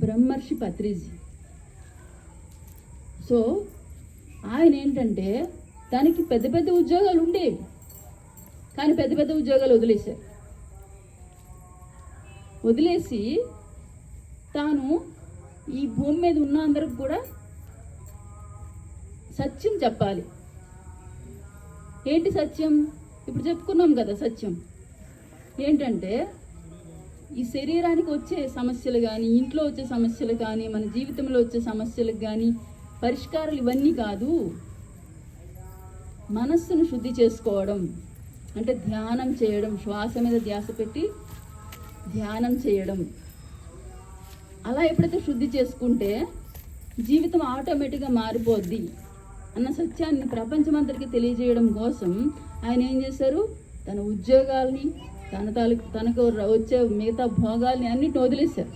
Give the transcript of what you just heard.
బ్రహ్మర్షి పత్రిజీ. సో ఆయన ఏంటంటే దానికి పెద్ద పెద్ద ఉద్యోగాలు ఉండేవి, కానీ పెద్ద పెద్ద ఉద్యోగాలు వదిలేసి తాను ఈ భూమి మీద ఉన్న అందరికి కూడా సత్యం చెప్పాలి. ఏంటి సత్యం? ఇప్పుడు చెప్పుకున్నాం కదా. సత్యం ఏంటంటే ఈ శరీరానికి వచ్చే సమస్యలు కానీ, ఇంట్లో వచ్చే సమస్యలు కానీ, మన జీవితంలో వచ్చే సమస్యలకు కానీ పరిష్కారాలు ఇవన్నీ కాదు. మనస్సును శుద్ధి చేసుకోవడం అంటే ధ్యానం చేయడం, శ్వాస మీద ధ్యాస పెట్టి ధ్యానం చేయడం. అలా ఎప్పుడైతే శుద్ధి చేసుకుంటే జీవితం ఆటోమేటిక్గా మారిపోద్ది అన్న సత్యాన్ని ప్రపంచమంతటికి తెలియజేయడం కోసం ఆయన ఏం చేశారు? తన ఉద్యోగాల్ని, తనకు వచ్చే మిగతా భోగాల్ని అన్నిటిని వదిలేశారు.